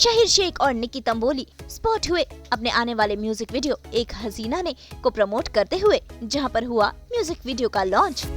शहीर शेख और निकी तंबोली स्पॉट हुए अपने आने वाले म्यूजिक वीडियो एक हसीना ने को प्रमोट करते हुए, जहां पर हुआ म्यूजिक वीडियो का launch.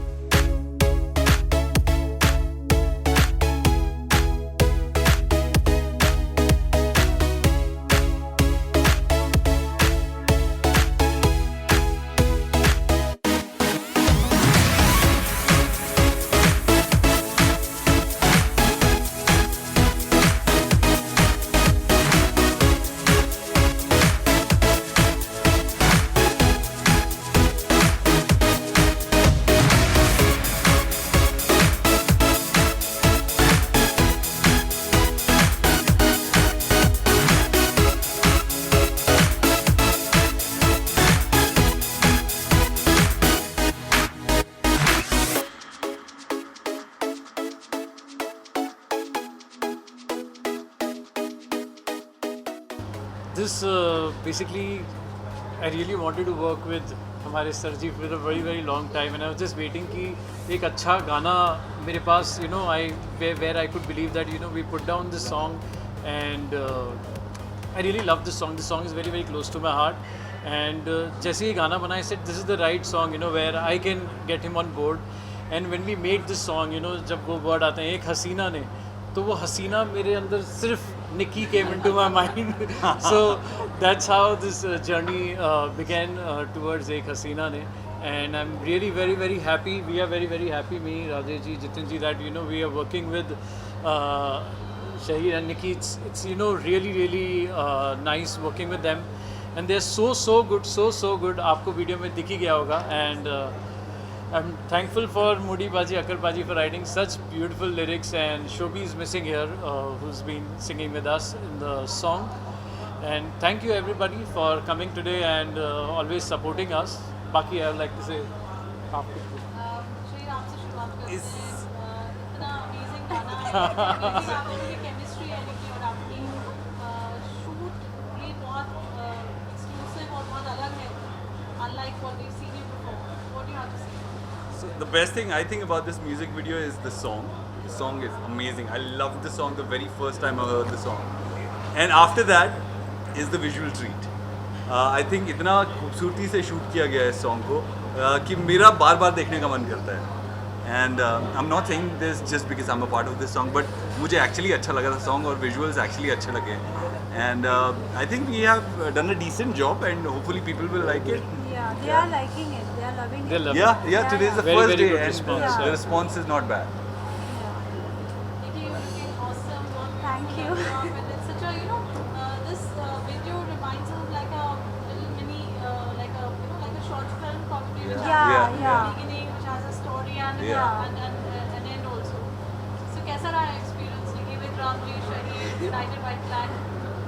This basically, I really wanted to work with हमारे sir ji for a very long time, and I was just waiting कि एक अच्छा गाना मेरे पास where I could believe that we put down this song, and I really love this song. This song is very close to my heart, and जैसे ये गाना बना, I said this is the right song where I can get him on board. And when we made this song, जब वो word आते हैं एक हसीना ने, तो वो हसीना मेरे अंदर सिर्फ Nikki came into my mind. So that's how this journey began towards Ek Hasina Ne. And I'm really very happy. We are very happy, me, Rajesh ji, Jitin ji, that we are working with Shahir and Nikki. It's really nice working with them. And they're so good, so good. आपको video में दिख ही गया होगा. And I'm thankful for Moody Baji, Akar Baji for writing such beautiful lyrics, and Shobhi is missing here, who's been singing with us in the song. And thank you everybody for coming today and always supporting us. Baki I would like to say आपको शहीर आपसे शुरुआत करते हैं, इतना amazing गाना है, आपकी chemistry है निकी और आपकी शूट ये बहुत एक्सक्लूसिव और बहुत अलग है, unlike what we've seen you before. What do you have to say? So the best thing I think about this music video is the song. The song is amazing. I loved the song the very first time I heard the song. And after that is the visual treat. I think इतना खूबसूरती से shoot किया गया है इस song को कि मेरा बार बार देखने का मन करता है. And I'm not saying this just because I'm a part of this song, but मुझे actually अच्छा लगा था song और visuals actually अच्छे लगे. And I think we have done a decent job, and hopefully people will like it. Yeah, they are liking it. They are loving it. Yeah. Today is the Very, first very day, good and response, the yeah. response is not bad. Nikki, you're looking awesome. Thank you. And it's such a this video reminds us of like a little mini like a short film probably which Yeah, has yeah. a beginning, which has a story and Yeah. an end also. So कैसा रहा experience Nikki with Ramji, Shahid, United White Flag?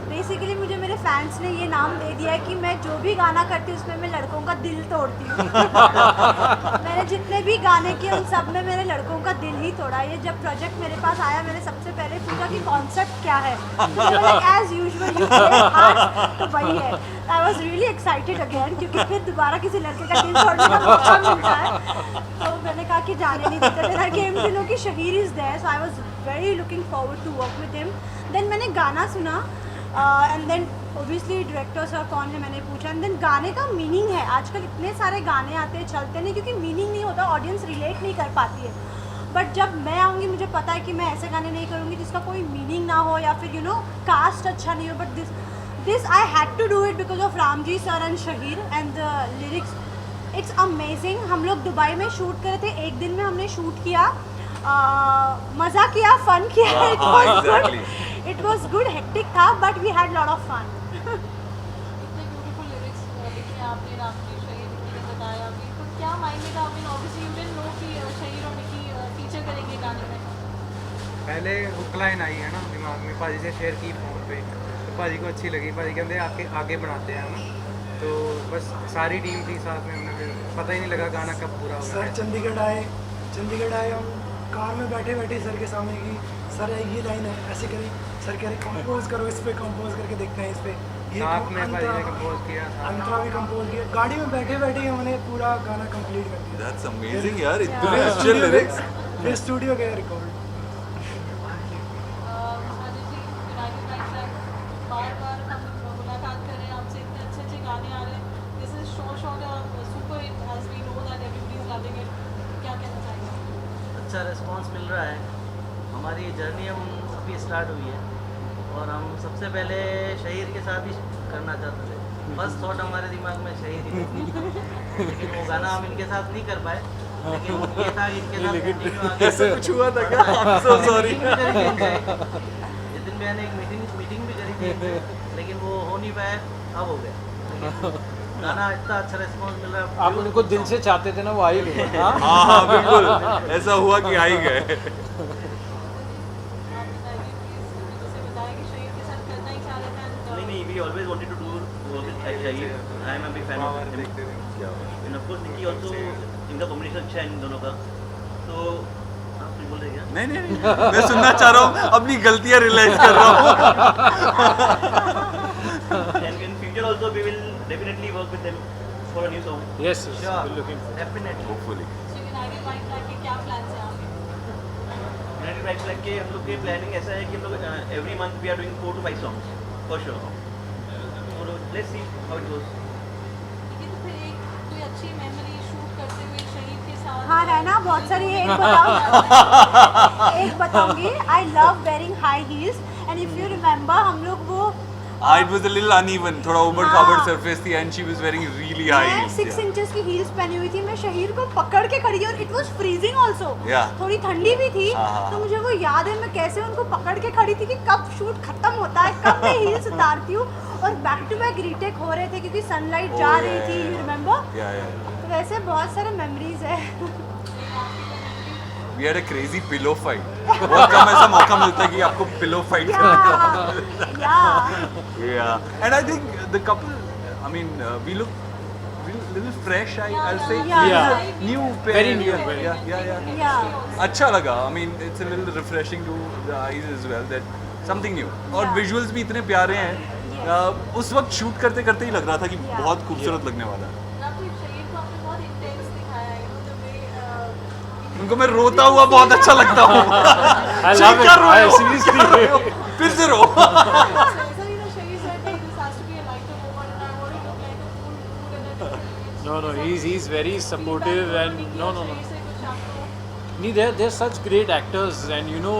Basically मुझे मेरे fans ने ये नाम दे दिया है कि मैं जो भी गाना करती हूँ उसमें मैं लड़कों का दिल तोड़ती हूँ. मैंने जितने भी गाने किए उन सब में मेरे लड़कों का दिल ही तोड़ा. ये जब प्रोजेक्ट मेरे पास आया मैंने सबसे पहले पूछा कि कॉन्सेप्ट क्या है. एज यूजुअल तो वही है. I was really excited again क्योंकि फिर दोबारा किसी लड़के का दिल तोड़ने का मौका मिलता है. तो मैंने कहा कि जाने नहीं देते. Then I came to know कि Shaheer is there, so I was very looking forward to work with him. Then मैंने गाना सुना and then obviously director sir कौन है मैंने पूछा. एंड देन गाने का मीनिंग है. आजकल इतने सारे गाने आते हैं चलते नहीं क्योंकि मीनिंग नहीं होता, ऑडियंस रिलेट नहीं कर पाती है. बट जब मैं आऊँगी मुझे पता है कि मैं ऐसे गाने नहीं करूँगी जिसका कोई मीनिंग ना हो या फिर कास्ट अच्छा नहीं हो. But this I had to do it because of Ramji sir and Shahir and the lyrics. It's amazing. हम लोग दुबई में शूट करे थे, एक दिन में हमने शूट किया, मज़ा किया, फन किया. It was good, hectic था, but we had lot of fun. इतने ब्यूटीफुल लिरिक्स लिखे आपने रामजी, शहीर, निकी ने बताया अभी. तो क्या मायने था? I mean obviously you didn't know कि शहीर और निकी फीचर करेंगे गाने में. पहले हुक लाइन आई है ना दिमाग में, पाजी से शेयर की फ़ोन पे, तो पाजी को अच्छी लगी. पाजी कहते आगे बनाते हैं हम. तो बस सारी टीम थी साथ में, हमने फिर पता ही नहीं लगा गाना कब पूरा हो सर चंडीगढ़ आए हम कार में बैठे सर के सामने की सर ये लाइन है ऐसे करें. सर कह रहे कंपोज करो, इस पे कंपोज करके देखते हैं इस पे. ये साथ में पाजी ने कंपोज किया, अंतरा भी कंपोज किया. गाड़ी में बैठे हमने पूरा गाना कंप्लीट कर दिया. That's amazing यार. इतने अच्छे lyrics. फिर स्टूडियो गए record. Rajesh ji, United white flag अच्छा रिस्पांस मिल रहा है। हमारी जर्नी हम अभी स्टार्ट हुई है और हम सबसे पहले शहीर के साथ ही करना चाहते थे। बस थॉट हमारे दिमाग में शहीर ही थी, लेकिन वो गाना हम इनके साथ नहीं कर पाए। लेकिन ये था कि इनके साथ continue आगे- ऐसा कुछ हुआ था क्या? I'm so sorry. जितिन भैया ने एक मीटिंग भी करी थी, लेकिन वो हो नहीं पाया, अब हो गया। लेकिन गाना इतना अच्छा रिस्पांस मिल रहा है। आप उनको दिल से चाहते थे ना, वो आ ही गए। हाँ हाँ हाँ बिल्कुल, ऐसा हुआ कि आ ही गए। आप बताइए प्लीज, जैसे बताया कि शहीद के साथ करना ही चाह रहे थे नहीं, we always wanted to do work with Shahid. I am a big fan of him. And of course Nikki also, इनका कॉम्बिनेशन अच्छा है इन दोनों का। तो आप कुछ बोल रहे क्या? नहीं, मैं सुनना चाह रहा हूँ, अपनी गलतियाँ रियलाइज कर रहा हूँ। And in future also we will definitely work with them for a new song. Yes, Sure. we're looking for. Definitely. Hopefully. So United white flag के क्या प्लान्स हैं आपके? United Right Flag के हम लोग के प्लानिंग ऐसा है कि हम लोग every month we are doing 4 to 5 songs for sure. So let's see how it goes. ठीक है, तो फिर एक कोई अच्छी मेमोरी शूट करते हुए शहीद के साथ। हाँ रहना बहुत सारी है, एक बताऊंगी। I love wearing high heels and if you remember हम लोग वो It was a little uneven, थोड़ा ऊबड़ खाबड़ surface थी and she was wearing really high मैं heels. 6 इंचेस की हील्स पहनी हुई थी। मैं शहीर को पकड़ के खड़ी और it was freezing also. Yeah. थोड़ी ठंडी भी थी। हाँ। तो मुझे वो याद है मैं कैसे उनको पकड़ के खड़ी थी कि कब शूट खत्म होता है, कब मैं हील्स उतारती हूँ। और बैक टू बैक रीटेक हो रहे थे क्योंकि सनलाइट जा Oh, रही yeah, थी, yeah, you yeah. Remember. Yeah. तो वैसे बहुत सारे मेमोरीज है। We had a crazy pillow fight. बहुत कम ऐसा मौका मिलता है कि आपको pillow fight करने का। Yeah. And I think the couple, I mean, we look little fresh. I'll say. Yeah. New pair. Very new, very Yeah. या अच्छा लगा. I mean, it's a little refreshing to the eyes as well that something new. और Yeah. visuals भी इतने प्यारे हैं। उस वक्त शूट करते करते ही लग रहा था कि Yeah. बहुत खूबसूरत लगने वाला है। आपको शहीद को आपने बहुत इंटेंस दिखाया है, you know, the way, उनको मैं रोता हुआ बहुत अच्छा लगता हूँ। I love it. I seriously. फिर से रो। so ऐसा नहीं था शहीद said that this has to be a lighter moment and I want to look like a cool mood and a No, he's very supportive and no. शहीद से कुछ आपको Nee, they're such great actors, and you know,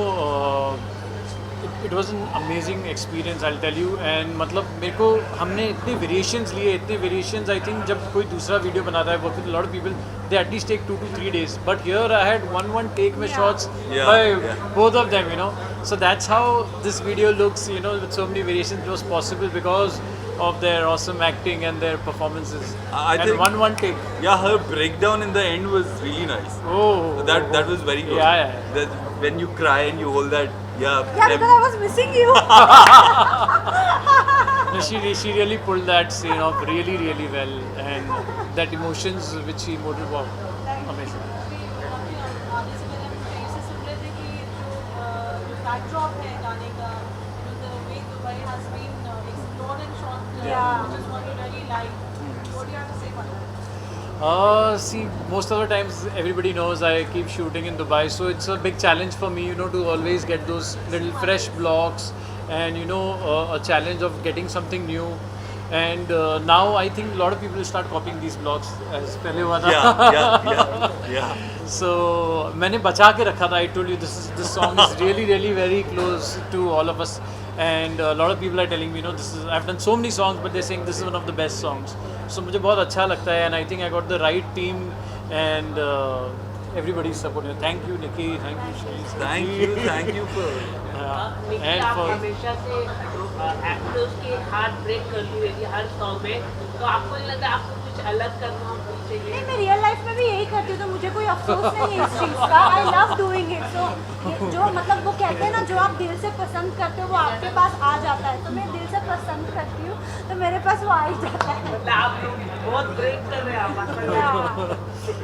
it was an amazing experience, I'll tell you. And मतलब मेरे को हमने इतने variations लिए, इतने variations I think जब कोई दूसरा वीडियो बनाता है, work with a lot of people, they at least take 2 to 3 days. But here I had one take में shots Yeah, by yeah. both of them, you know. So that's how this video looks, you know, with so many variations. It was possible because of their awesome acting and their performances. I and think- one take. Yeah, her breakdown in the end was really nice. Oh, That was very good. Yeah. That when you cry and you hold that, या them- because I was missing you. No, she really pulled that scene off really well, and that emotions which she emoted, wow, amazing. आने से पहले हम कहीं से सुन रहे थे कि जो बैकड्रॉप है गाने का, the way Dubai has been explored and shot, Yeah. which is what you really like. What do you have to say about that? See, most of the times everybody knows I keep shooting in Dubai, so it's a big challenge for me, you know, to always get those little fresh blocks and, you know, a challenge of getting something new. And now I think a lot of people will start copying these blocks as पहले हुआ था. yeah. So मैंने बचा के रखा था. I told you this song is really very close to all of us, and a lot of people are telling me, you know, I've done so many songs, but they're saying this is one of the best songs. So मुझे बहुत अच्छा लगता है, and I think I got the right team and everybody is supporting. Thank you, Nikki. Thank you, Shreya. Thank you for. Nikki, And आप for हमेशा से actors के heart break करती रहती है हर सॉन्ग में, तो आपको नहीं लगता आपको कुछ अलग करना चाहिए? नहीं, मैं रियल लाइफ में भी यही करती हूँ, तो मुझे कोई अफसोस नहीं है इस चीज़ का। I love doing it. So जो मतलब वो कहते हैं ना, जो आप दिल से पसंद करते हो वो आपके पास आ जाता है। तो मैं दिल से पसंद करती हूँ, तो मेरे पास वो आ ही जाता है। मतलब आप लोग बहुत ब्रेक कर रहे हैं आप असल में।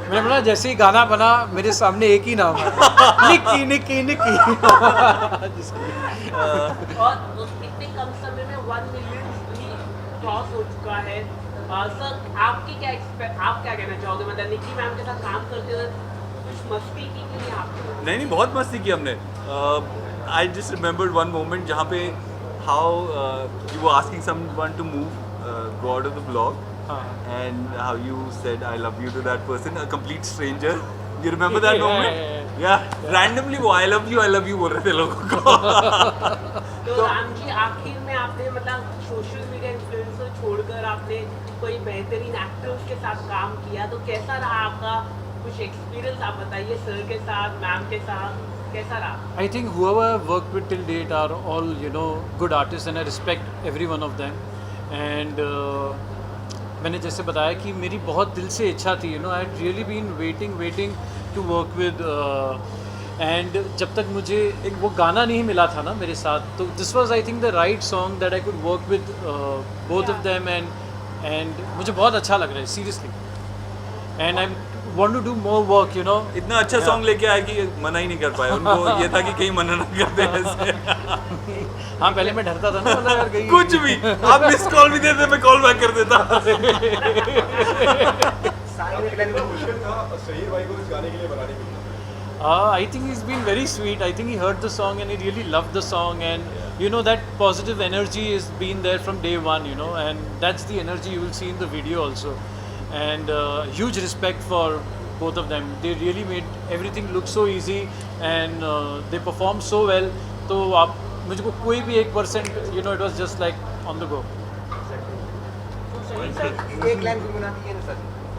मैंने बोला जैसे ही गाना बना मेरे सामने एक ही नाम है, निक्की। और इतने कम समय में 1 मिलियन भी क्रॉस हो चुका है। सर आपकी आप क्या कहना चाहोगे? मतलब निकी मैम के साथ काम करते हुए कुछ मस्ती की कि नहीं आपने? नहीं बहुत मस्ती की हमने. I just remembered one moment जहाँ पे how you were asking someone to go out of the vlog. And how you said I love you to that person, a complete stranger. You remember that moment? या randomly वो I love you बोल रहे थे लोगों को. तो राम जी, आखिर में आपने मतलब सोशल मीडिया इन्फ्लुएंसर छोड़कर आपने कोई बेहतरीन एक्टर्स के साथ काम किया, तो कैसा रहा आपका कुछ एक्सपीरियंस आप बताइए, सर के साथ, मैम के साथ, कैसा रहा? I think whoever I've worked with till date are all, you know, good artists and I respect every one of them. And मैंने जैसे बताया कि मेरी बहुत दिल से इच्छा थी, you know, I had really been waiting to work with and जब तक मुझे एक वो गाना नहीं मिला था ना मेरे साथ, तो this was I think the right song that I could work with both of them and मुझे बहुत अच्छा लग रहा है seriously. And I want to do more work, you know. इतना अच्छा सॉन्ग लेके आए कि मना ही नहीं कर पाए. उनको ये था कि कहीं मना ना कर दे ऐसे. हाँ, पहले मैं डरता था ना, मतलब यार कहीं कुछ भी आप मिस कॉल भी देते, मैं कॉल बैक कर देता. I think he's been very sweet. I think he heard the song and he really loved the song, and you know that positive energy has been there from day one, you know, and that's the energy you will see in the video also. And huge respect for both of them. They really made everything look so easy and they performed so well. तो आप मुझको कोई भी 1%, you know, it was just like on the go.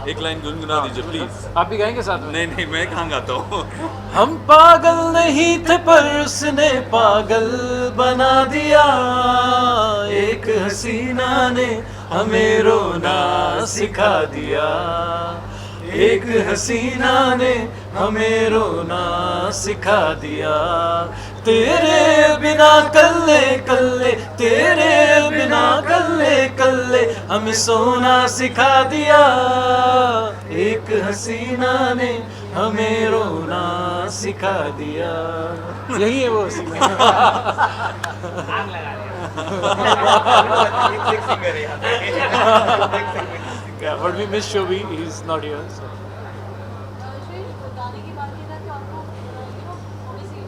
एक line गुनगुना दीजिए please. आप भी गाएंगे साथ में? नहीं मैं कहाँ गाता हूँ. हम पागल नहीं थे पर उसने पागल बना दिया, एक हसीना ने हमें रोना सिखा दिया, एक हसीना ने हमें रोना सिखा दिया, तेरे बिना कल्ले कल्ले, तेरे बिना कल्ले कल्ले हमें सोना सिखा दिया, एक हसीना ने हमें रोना सिखा दिया. यही है वो हसीना. आग लगा Yeah, but we miss Shobi. He's not here. So. गाने की बात की जाए तो आपको obviously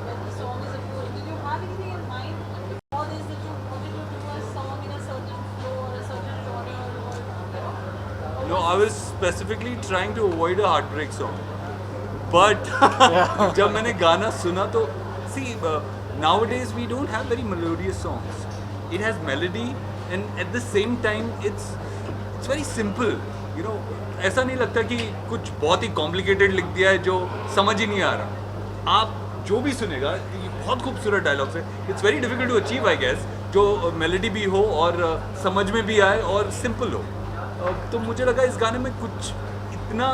when the song is approved, did you have anything in mind before this that you wanted to do a song in a certain flow or a certain genre or No, I was specifically trying to avoid a heartbreak song. But जब मैंने गाना सुना तो see nowadays we don't have very melodious songs. It has melody and at the same time it's very simple. You know, ऐसा नहीं लगता कि कुछ बहुत ही कॉम्प्लिकेटेड लिख दिया है जो समझ ही नहीं आ रहा. आप जो भी सुनेगा ये बहुत खूबसूरत डायलॉग्स है. It's very difficult to achieve I guess, जो मेलोडी भी हो और समझ में भी आए और सिंपल हो. तो मुझे लगा इस गाने में कुछ इतना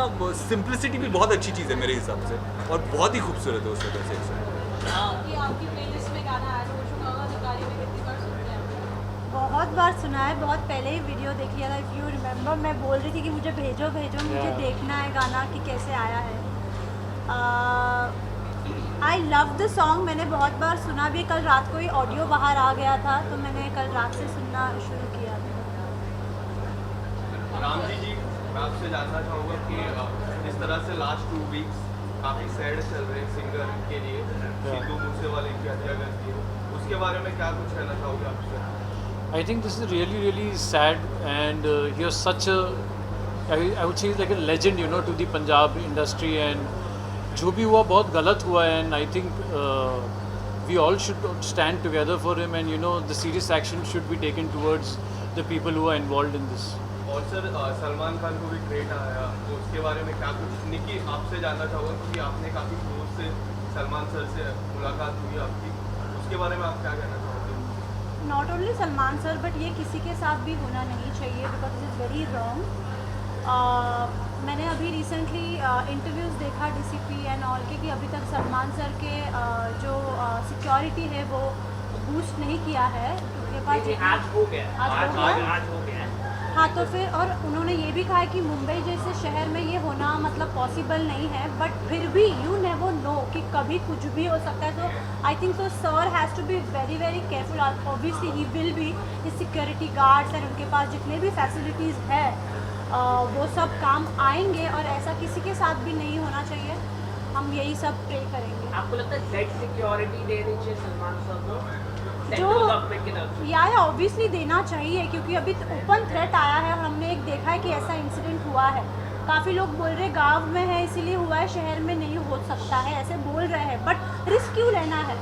सिंप्लिसिटी भी बहुत अच्छी चीज़ है मेरे हिसाब से और बहुत ही खूबसूरत है उस वजह से. कि आपकी प्लेलिस्ट में गाना ऐड हो चुका होगा तो गाने में कितनी बार सुनते हैं? बहुत बार सुना है, बहुत पहले ही वीडियो देखी है. इफ़ यू रिमेंबर मैं बोल रही थी कि मुझे भेजो मुझे देखना है गाना कि कैसे आया है. I love the song. मैंने बहुत बार सुना भी. कल रात को ही ऑडियो बाहर आ गया था तो मैंने कल रात से सुनना शुरू किया था. राम जी मैं आपसे जानना चाहूँगा कि इस तरह से लास्ट 2 वीक्स काफ़ी सैड चल रहे हैं सिंगर के लिए. सिद्धू मूसेवाले की हत्या कर दी है, उसके बारे में क्या कुछ कहना चाहोगे आपसे? I think this is really sad and he was such a, I would say he's like a legend, you know, to the Punjab industry, and जो भी हुआ बहुत गलत हुआ है, and I think we all should stand together for him, and you know the serious action should be taken towards the people who are involved in this. और sir Salman Khan को भी ट्रेट आया, तो उसके बारे में क्या कुछ निकी आपसे जानना चाहूँगा क्योंकि आपने काफ़ी क्लोज से सलमान सर से मुलाकात हुई आपकी, उसके बारे में आप क्या कहना चाहोगे? Not only Salman sir but ये किसी के साथ भी होना नहीं चाहिए because it is very wrong. मैंने अभी रिसेंटली इंटरव्यूज़ देखा DCP एंड ऑल के कि अभी तक सलमान सर के जो सिक्योरिटी है वो बूस्ट नहीं किया है. उनके पास आज हो गया, आज हो गया. हाँ, तो फिर और उन्होंने ये भी कहा है कि मुंबई जैसे शहर में ये होना मतलब पॉसिबल नहीं है, बट फिर भी यू नेवर नो कि कभी कुछ भी हो सकता है. तो I think so sir has to be very careful. Obviously he will be security guards and उनके पास जितने भी फैसिलिटीज़ है वो सब काम आएंगे और ऐसा किसी के साथ भी नहीं होना चाहिए. हम यही सब प्रे करेंगे. आपको लगता है जेड सिक्योरिटी देनी चाहिए सलमान सर को? जो या ऑब्वियसली देना चाहिए क्योंकि अभी ओपन थ्रेट आया है और हमने एक देखा है कि ऐसा इंसिडेंट हुआ है. काफ़ी लोग बोल रहे गांव में है इसीलिए हुआ है, शहर में नहीं हो सकता है, ऐसे बोल रहे हैं, बट रिस्क क्यों लेना है?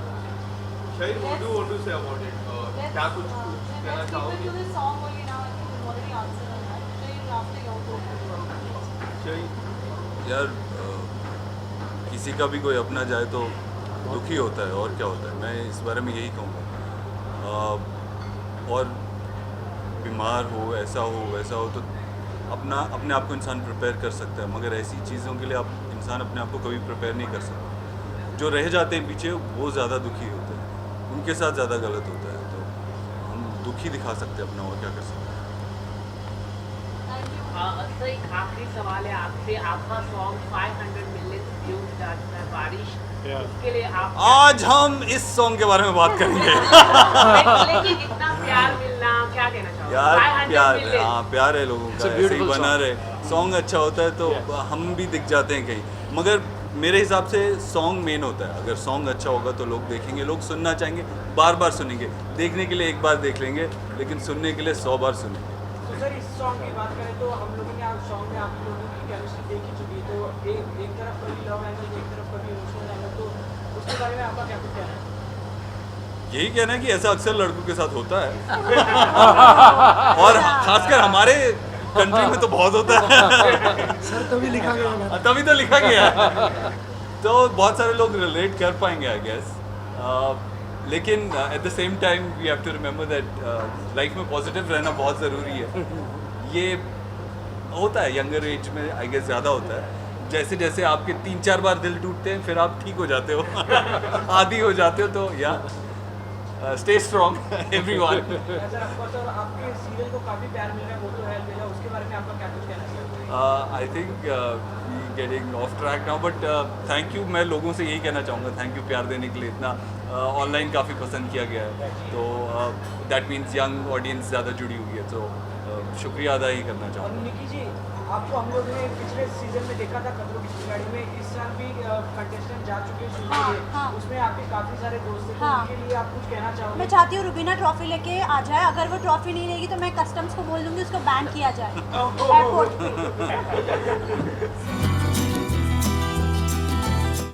Shahid, what do you want to say about it? क्या कुछ कहना Let's keep it चाहोगे? to the song only now. I think we've already answered on that. Shahid, after your talk. Shahid, यार किसी का भी कोई अपना जाए तो दुखी होता है, और क्या होता है, मैं इस बारे में यही कहूँगा। और बीमार हो, ऐसा हो वैसा हो, तो अपने आप को इंसान प्रिपेयर कर सकता है, मगर ऐसी चीज़ों के लिए आप इंसान अपने आप को कभी प्रिपेयर नहीं कर सकता। जो रह जाते हैं पीछे वो ज़्यादा दुखी होते हैं, उनके साथ ज़्यादा गलत होता है, तो हम दुखी दिखा सकते हैं अपना, और क्या कर सकते हैं। सर एक आखिरी सवाल है आपसे, आपका सॉन्ग 500 मिलियन व्यूज जा चुका है, बारिश, उसके लिए आप आज हम इस सॉन्ग के बारे में बात करेंगे। लेकिन इतना प्यार मिलना, क्या कहना चाहोगे? यार 500 प्यार, मिलियन। हाँ प्यार है लोगों It's a का, ऐसे ही beautiful बना song. रहे। सॉन्ग अच्छा होता है तो Yes. हम भी दिख जाते हैं कहीं, मगर मेरे हिसाब से सॉन्ग मेन होता है। अगर सॉन्ग अच्छा होगा तो लोग देखेंगे, लोग सुनना चाहेंगे, बार बार सुनेंगे। देखने के लिए एक बार देख लेंगे, लेकिन सुनने के लिए 100 बार सुनेंगे। तो सर इस सॉन्ग की बात करें तो हम लोगों ने आप सॉन्ग में आप लोगों की केमिस्ट्री देख ही चुकी है, तो एक तरफ कभी लव एंगल, एक तरफ कभी इमोशनल एंगल, तो उसके बारे में आपका क्या कुछ कहना है? यही कहना है कि ऐसा अक्सर लड़कों के साथ होता है, और खासकर हमारे कंट्री में तो बहुत होता है। सर तभी लिखा गया है। तभी तो लिखा गया है, तो बहुत सारे लोग रिलेट कर पाएंगे आई गेस। लेकिन at the same time we have to remember that life में पॉजिटिव रहना बहुत ज़रूरी है। ये होता है यंगर एज में, आई गेस ज़्यादा होता है। जैसे जैसे आपके 3-4 बार दिल टूटते हैं, फिर आप ठीक हो जाते हो, आदी हो जाते हो, तो या stay strong everyone. Sir of course, और आपके सीरियल को काफ़ी प्यार मिल रहा है, वो तो है मिला, उसके बारे में आपका क्या कुछ कहना चाहिए? I think getting off track now, but thank you. मैं लोगों से यही कहना चाहूँगा, थैंक यू प्यार देने के लिए। इतना ऑनलाइन काफ़ी पसंद किया गया है, तो दैट मीन्स यंग ऑडियंस ज़्यादा जुड़ी हुई है, तो शुक्रिया अदा ही करना और चाहूँगा। निकी जी, आपको हम लोग ने पिछले सीजन में देखा था खतरों की खिलाड़ी में, इस साल भी कंटेस्टेंट जा चुके हैं शुरू के लिए, हाँ। उसमें आपके काफ़ी सारे दोस्त थे, तो हाँ। उनके लिए आप कुछ कहना चाहोगे? मैं चाहती हूँ रुबीना ट्रॉफी लेके आ जाए। अगर वो ट्रॉफी नहीं लेगी तो मैं कस्टम्स को बोल दूंगी उसको बैन किया जाए एयरपोर्ट पे।